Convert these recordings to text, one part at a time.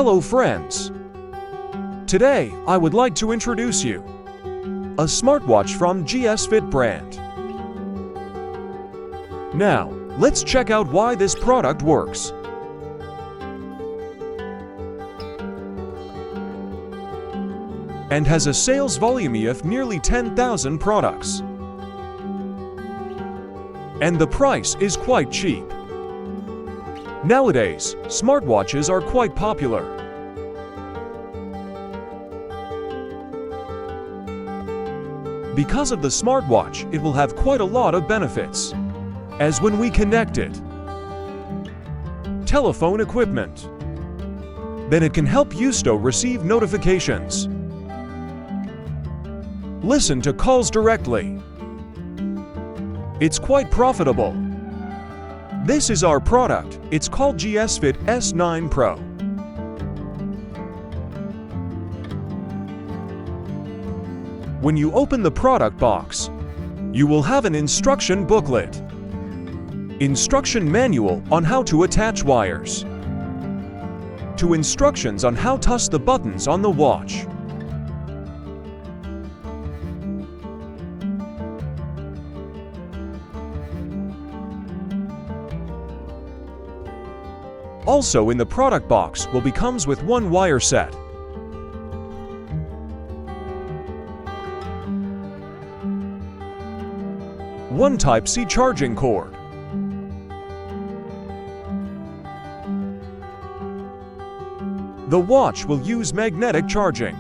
Hello friends! Today, I would like to introduce you a smartwatch from GS Fit brand. Now, let's check out why this product works. And has a sales volume of nearly 10,000 products. And the price is quite cheap. Nowadays, smartwatches are quite popular. Because of the smartwatch, it will have quite a lot of benefits. As when we connect it, telephone equipment, then it can help you to receive notifications, listen to calls directly. It's quite profitable. This is our product. It's called GS Fit S9 Pro. When you open the product box, you will have an instruction booklet, instruction manual on how to attach wires, to instructions on how to touch the buttons on the watch. Also in the product box will be comes with one wire set. One Type-C charging cord. The watch will use magnetic charging.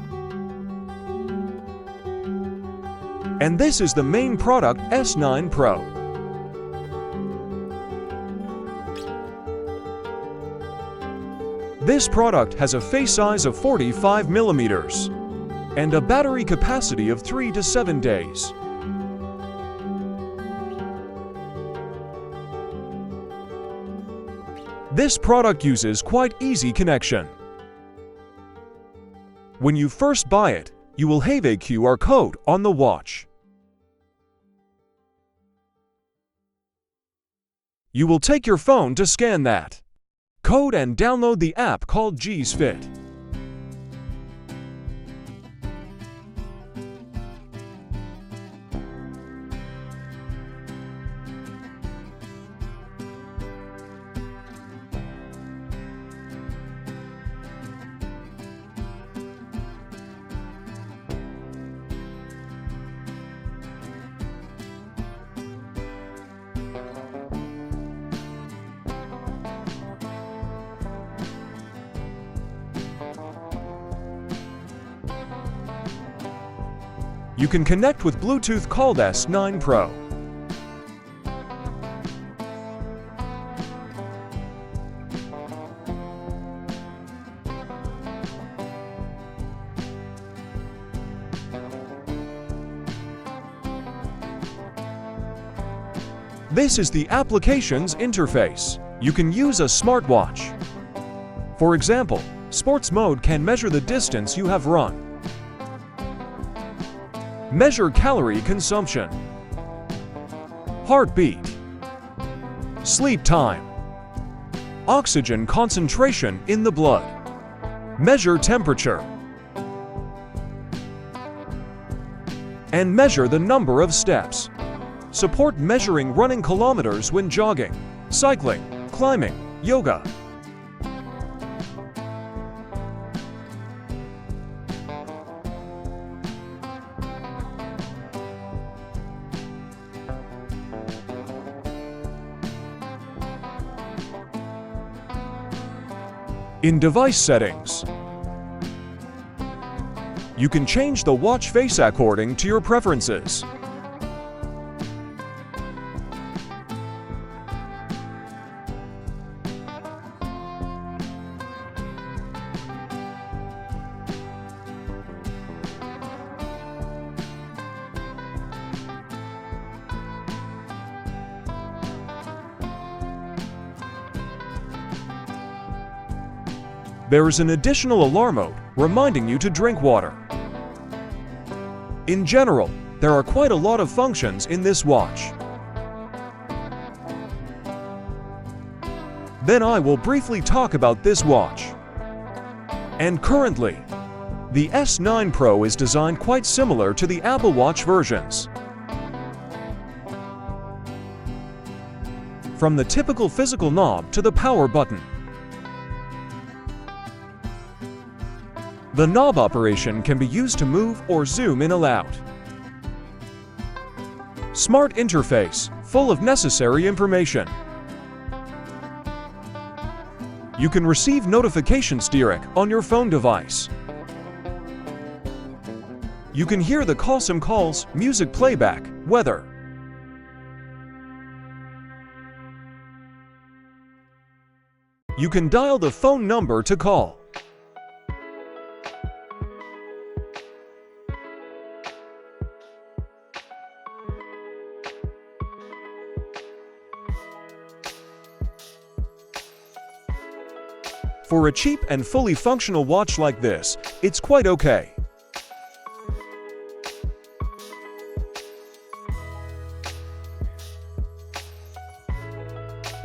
And this is the main product S9 Pro. This product has a face size of 45 millimeters and a battery capacity of 3 to 7 days. This product uses quite easy connection. When you first buy it, you will have a QR code on the watch. You will take your phone to scan that code and download the app called GS Fit. You can connect with Bluetooth called S9 Pro. This is the application's interface. You can use a smartwatch. For example, sports mode can measure the distance you have run, measure calorie consumption, heartbeat, sleep time, oxygen concentration in the blood, measure temperature, and measure the number of steps. Support measuring running kilometers when jogging, cycling, climbing, yoga. In device settings, you can change the watch face according to your preferences. There is an additional alarm mode reminding you to drink water. In general, there are quite a lot of functions in this watch. Then I will briefly talk about this watch. And currently, the S9 Pro is designed quite similar to the Apple Watch versions. From the typical physical knob to the power button. The knob operation can be used to move or zoom in and out. Smart interface, full of necessary information. You can receive notifications direct on your phone device. You can hear the custom calls, music playback, weather. You can dial the phone number to call. For a cheap and fully functional watch like this, it's quite okay.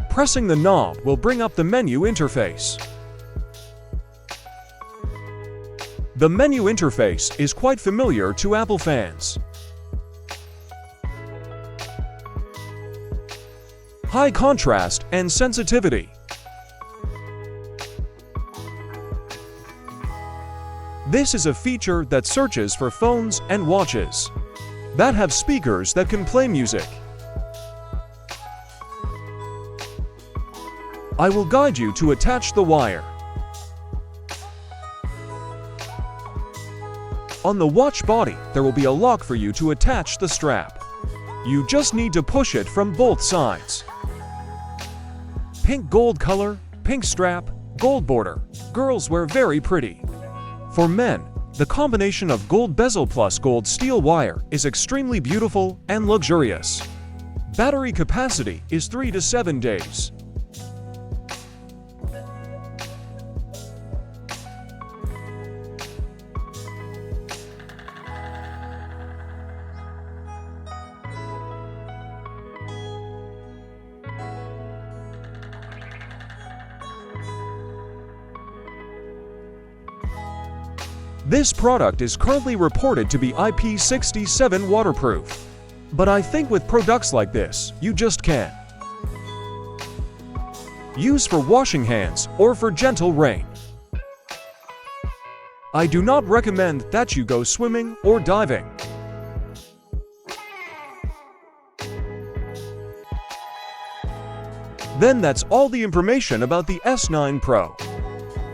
Pressing the knob will bring up the menu interface. The menu interface is quite familiar to Apple fans. High contrast and sensitivity. This is a feature that searches for phones and watches that have speakers that can play music. I will guide you to attach the wire. On the watch body, there will be a lock for you to attach the strap. You just need to push it from both sides. Pink gold color, pink strap, gold border. Girls wear very pretty. For men, the combination of gold bezel plus gold steel wire is extremely beautiful and luxurious. Battery capacity is 3 to 7 days. This product is currently reported to be IP67 waterproof. But I think with products like this, you just can't. Use for washing hands or for gentle rain. I do not recommend that you go swimming or diving. Then that's all the information about the S9 Pro.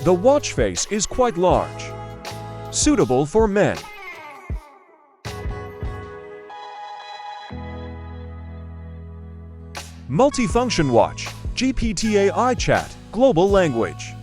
The watch face is quite large, suitable for men. Multifunction watch, GPTA iChat, global language.